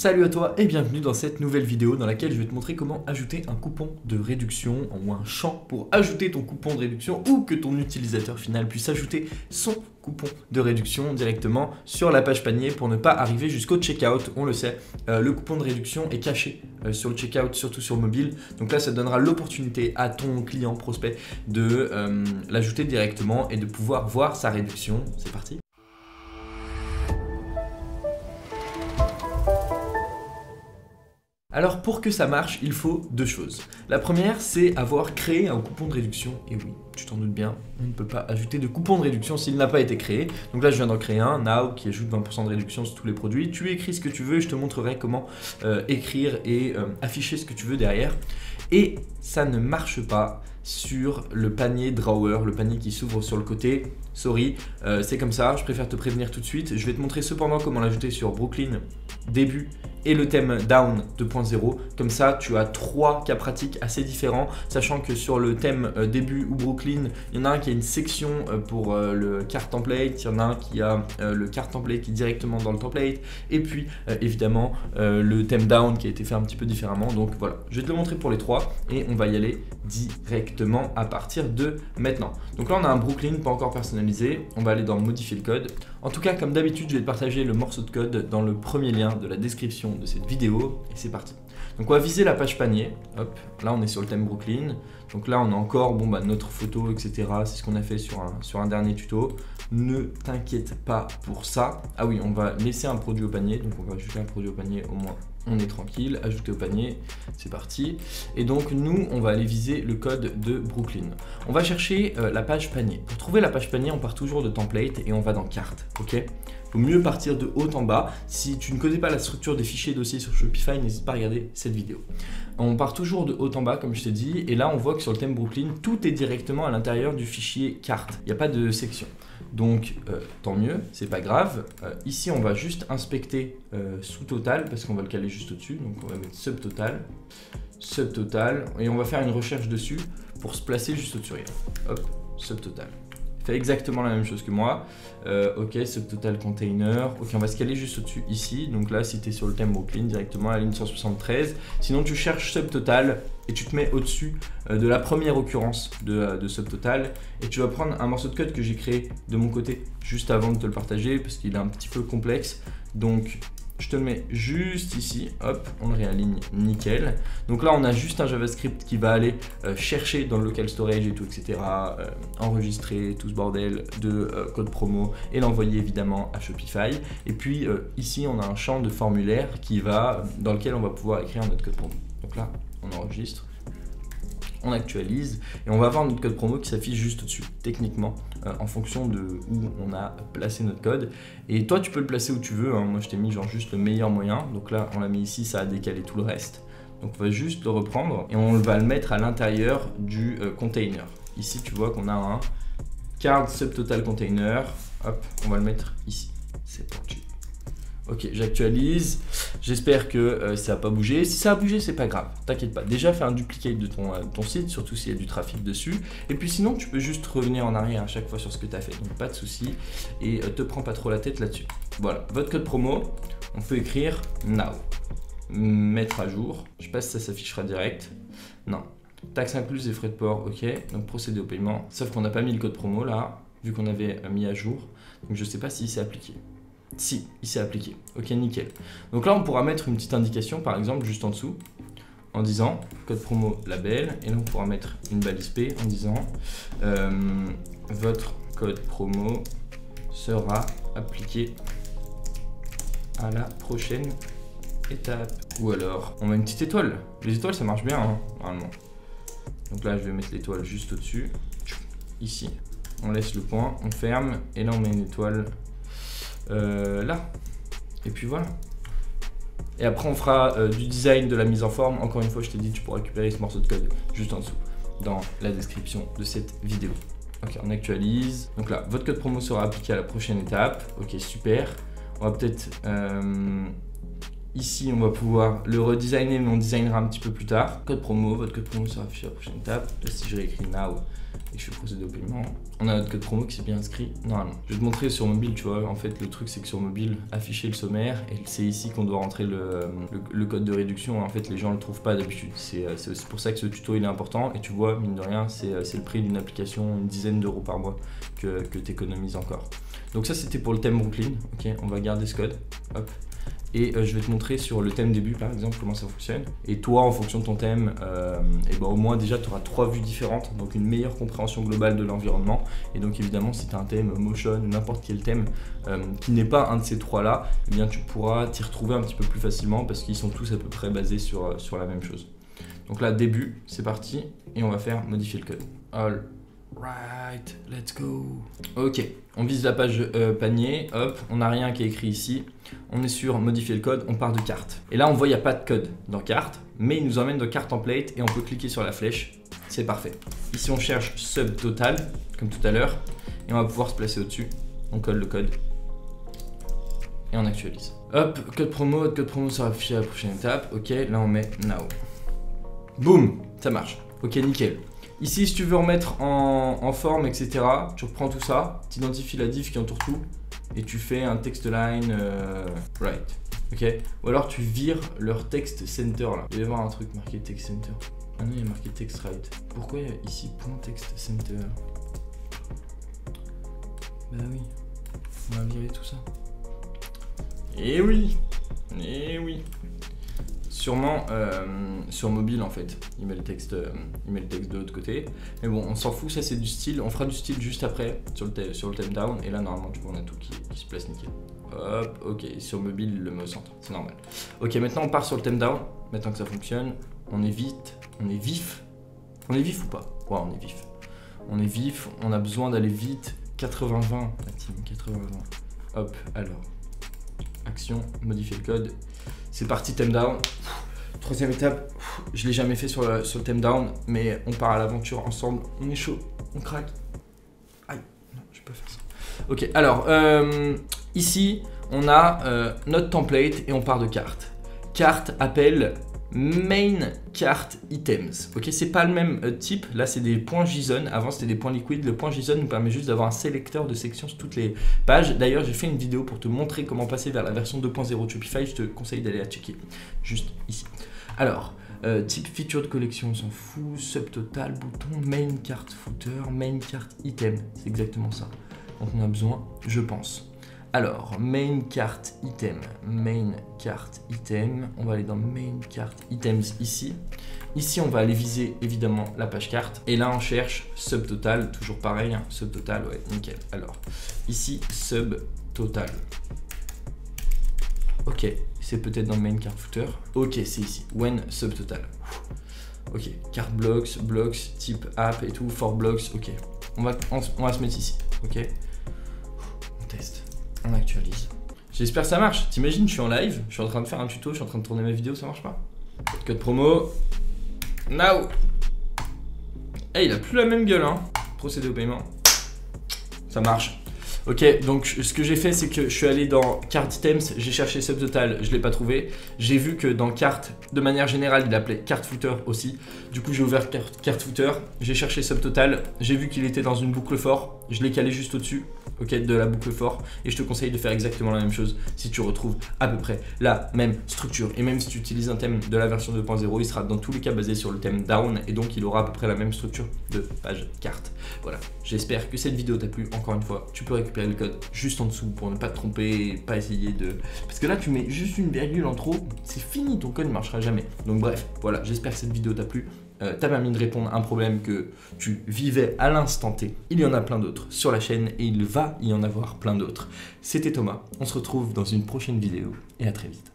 Salut à toi et bienvenue dans cette nouvelle vidéo dans laquelle je vais te montrer comment ajouter un coupon de réduction ou un champ pour ajouter ton coupon de réduction ou que ton utilisateur final puisse ajouter son coupon de réduction directement sur la page panier pour ne pas arriver jusqu'au checkout. On le sait, le coupon de réduction est caché sur le checkout, surtout sur mobile. Donc là, ça donnera l'opportunité à ton client prospect de l'ajouter directement et de pouvoir voir sa réduction. C'est parti. Alors pour que ça marche, il faut deux choses. La première, c'est avoir créé un coupon de réduction. Et oui, tu t'en doutes bien, on ne peut pas ajouter de coupon de réduction s'il n'a pas été créé. Donc là, je viens d'en créer un, Now, qui ajoute 20% de réduction sur tous les produits. Tu écris ce que tu veux et je te montrerai comment écrire et afficher ce que tu veux derrière. Et ça ne marche pas sur le panier drawer, le panier qui s'ouvre sur le côté. Sorry, c'est comme ça, je préfère te prévenir tout de suite. Je vais te montrer cependant comment l'ajouter sur Brooklyn début et le thème Down 2.0. Comme ça, tu as trois cas pratiques assez différents, sachant que sur le thème début ou Brooklyn, il y en a un qui a une section pour le cart template, il y en a un qui a le cart template qui est directement dans le template, et puis évidemment le thème Down qui a été fait un petit peu différemment. Donc voilà, je vais te le montrer pour les trois et on va y aller directement à partir de maintenant. Donc là, on a un Brooklyn pas encore personnalisé, on va aller dans modifier le code. En tout cas, comme d'habitude, je vais te partager le morceau de code dans le premier lien de la description de cette vidéo et c'est parti. Donc on va viser la page panier, hop, là on est sur le thème Brooklyn, donc là on a encore notre photo, etc. C'est ce qu'on a fait sur un dernier tuto. Ne t'inquiète pas pour ça. Ah oui, on va laisser un produit au panier, donc on va ajouter un produit au panier au moins. On est tranquille, ajouter au panier, c'est parti. Et donc nous, on va aller viser le code de Brooklyn. On va chercher la page panier. Pour trouver la page panier, on part toujours de template et on va dans carte, ok ? Il vaut mieux partir de haut en bas. Si tu ne connais pas la structure des fichiers dossiers sur Shopify, n'hésite pas à regarder cette vidéo. On part toujours de haut en bas, comme je t'ai dit. Et là, on voit que sur le thème Brooklyn, tout est directement à l'intérieur du fichier carte. Il n'y a pas de section. Donc, tant mieux, c'est pas grave. Ici, on va juste inspecter sous total parce qu'on va le caler juste au-dessus. Donc, on va mettre subtotal, et on va faire une recherche dessus pour se placer juste au-dessus. Hop, subtotal. Fait exactement la même chose que moi. Ok, subtotal container. Ok, on va se caler juste au-dessus ici. Donc là, si tu es sur le thème Brooklyn, directement à la ligne 173. Sinon, tu cherches subtotal et tu te mets au-dessus de la première occurrence de subtotal. Et tu vas prendre un morceau de code que j'ai créé de mon côté juste avant de te le partager parce qu'il est un petit peu complexe. Donc, je te le mets juste ici, hop, on le réaligne nickel. Donc là, on a juste un JavaScript qui va aller chercher dans le local storage et tout, etc. Enregistrer tout ce bordel de code promo et l'envoyer évidemment à Shopify. Et puis ici, on a un champ de formulaire dans lequel on va pouvoir écrire notre code promo. Donc là, on enregistre. On actualise et on va avoir notre code promo qui s'affiche juste au-dessus, techniquement, en fonction de où on a placé notre code. Et toi, tu peux le placer où tu veux, hein. Moi, je t'ai mis genre juste le meilleur moyen. Donc là, on l'a mis ici, ça a décalé tout le reste. Donc, on va juste le reprendre et on va le mettre à l'intérieur du container. Ici, tu vois qu'on a un card subtotal container. Hop, on va le mettre ici. C'est parti. Ok, j'actualise. J'espère que ça n'a pas bougé. Si ça a bougé, c'est pas grave. T'inquiète pas. Déjà, fais un duplicate de ton site, surtout s'il y a du trafic dessus. Et puis sinon, tu peux juste revenir en arrière à chaque fois sur ce que tu as fait. Donc, pas de souci. Et te prends pas trop la tête là-dessus. Voilà, votre code promo, on peut écrire Now. Mettre à jour. Je sais pas si ça s'affichera direct. Non. Taxes incluses et frais de port, ok. Donc, procéder au paiement. Sauf qu'on n'a pas mis le code promo là, vu qu'on avait mis à jour. Donc, je sais pas si c'est appliqué. Si, il s'est appliqué. Ok, nickel. Donc là, on pourra mettre une petite indication, par exemple, juste en dessous, en disant code promo label. Et là, on pourra mettre une balise P en disant votre code promo sera appliqué à la prochaine étape. Ou alors, on met une petite étoile. Les étoiles, ça marche bien, hein, normalement. Donc là, je vais mettre l'étoile juste au-dessus. Ici, on laisse le point, on ferme. Et là, on met une étoile. Là, et puis voilà. Et après on fera du design, de la mise en forme. Encore une fois, je t'ai dit, tu pourras récupérer ce morceau de code juste en dessous dans la description de cette vidéo. Ok, on actualise. Donc là, votre code promo sera appliqué à la prochaine étape. Ok, super. On va peut-être Ici, on va pouvoir le redesigner, mais on designera un petit peu plus tard. Code promo, votre code promo sera affiché à la prochaine étape. Là, si je réécris now et que je fais procéder au paiement, on a notre code promo qui s'est bien inscrit normalement. Je vais te montrer sur mobile, tu vois. En fait, le truc, c'est que sur mobile, afficher le sommaire, et c'est ici qu'on doit rentrer le code de réduction. En fait, les gens le trouvent pas d'habitude. C'est aussi pour ça que ce tuto il est important. Et tu vois, mine de rien, c'est le prix d'une application, une dizaine d'euros par mois que tu économises encore. Donc ça, c'était pour le thème Brooklyn. Ok, on va garder ce code. Hop. Et je vais te montrer sur le thème début par exemple comment ça fonctionne. Et toi, en fonction de ton thème, et ben, au moins déjà tu auras 3 vues différentes, donc une meilleure compréhension globale de l'environnement. Et donc évidemment, si tu as un thème motion ou n'importe quel thème qui n'est pas un de ces 3 là, eh bien tu pourras t'y retrouver un petit peu plus facilement parce qu'ils sont tous à peu près basés sur la même chose. Donc là, début, c'est parti et on va faire modifier le code. All right, let's go. Ok, on vise la page panier, hop, on n'a rien qui est écrit ici. On est sur modifier le code, on part de carte. Et là, on voit il n'y a pas de code dans carte, mais il nous emmène dans carte template et on peut cliquer sur la flèche. C'est parfait. Ici, on cherche subtotal, comme tout à l'heure, et on va pouvoir se placer au-dessus. On colle le code et on actualise. Hop, code promo, votre code promo sera affiché à la prochaine étape. Ok, là, on met now. Boum, ça marche. Ok, nickel. Ici, si tu veux remettre en forme, etc., tu reprends tout ça, tu identifies la div qui entoure tout, et tu fais un text line right. Ok. Ou alors tu vires leur text center là. Il va y avoir un truc marqué text center. Ah non, il y a marqué text right. Pourquoi il y a ici point text center? Bah oui, on va virer tout ça. Et oui, et oui. Sûrement sur mobile en fait, il met le texte de l'autre côté. Mais bon, on s'en fout, ça c'est du style. On fera du style juste après sur le thème down. Et là normalement tu vois on a tout qui se place nickel. Hop, ok, sur mobile il le met au centre, c'est normal. Ok, maintenant on part sur le thème down. Maintenant que ça fonctionne, on est vite, on est vif. On est vif ou pas? Ouais, on est vif. On est vif, on a besoin d'aller vite. 80-20, la team, 80-20. Hop, alors. Action, modifier le code. C'est parti, thème down. Troisième étape, je l'ai jamais fait sur le thème down, mais on part à l'aventure ensemble. On est chaud, on craque. Aïe, non, je vais pas faire ça. Ok, alors, ici, on a notre template et on part de carte. Carte appelle main cart items. Ok, c'est pas le même type. Là, c'est des points JSON. Avant, c'était des points liquides. Le point JSON nous permet juste d'avoir un sélecteur de sections sur toutes les pages. D'ailleurs, j'ai fait une vidéo pour te montrer comment passer vers la version 2.0 de Shopify. Je te conseille d'aller la checker juste ici. Alors, type feature de collection, on s'en fout. Subtotal, bouton, main cart footer, main cart item. C'est exactement ça. Donc, on a besoin, je pense. Alors, main cart item, on va aller dans main cart items ici. Ici, on va aller viser évidemment la page carte. Et là, on cherche subtotal, toujours pareil, hein, subtotal, ouais, nickel. Alors, ici, subtotal. Ok, c'est peut-être dans le main cart footer. Ok, c'est ici, when subtotal. Ok, cart blocks, type app et tout, for blocks, ok. On va se mettre ici, ok. On teste. On actualise. J'espère que ça marche. T'imagines, je suis en live, je suis en train de faire un tuto, je suis en train de tourner ma vidéo, ça marche pas? Code promo. Now. Eh, il a plus la même gueule, hein. Procéder au paiement. Ça marche. Ok, donc ce que j'ai fait, c'est que je suis allé dans cart items, j'ai cherché subtotal, je l'ai pas trouvé. J'ai vu que dans carte, de manière générale, il appelait cart footer aussi. Du coup, j'ai ouvert cart footer, j'ai cherché subtotal, j'ai vu qu'il était dans une boucle for, je l'ai calé juste au-dessus. Ok, de la boucle for, et je te conseille de faire exactement la même chose si tu retrouves à peu près la même structure. Et même si tu utilises un thème de la version 2.0, il sera dans tous les cas basé sur le thème down, et donc il aura à peu près la même structure de page carte. Voilà, j'espère que cette vidéo t'a plu. Encore une fois, tu peux récupérer le code juste en dessous pour ne pas te tromper, pas essayer de... Parce que là, tu mets juste une virgule en trop, c'est fini, ton code ne marchera jamais. Donc bref, voilà, j'espère que cette vidéo t'a plu. T'as permis de répondre à un problème que tu vivais à l'instant T. Il y en a plein d'autres sur la chaîne et il va y en avoir plein d'autres. C'était Thomas, on se retrouve dans une prochaine vidéo et à très vite.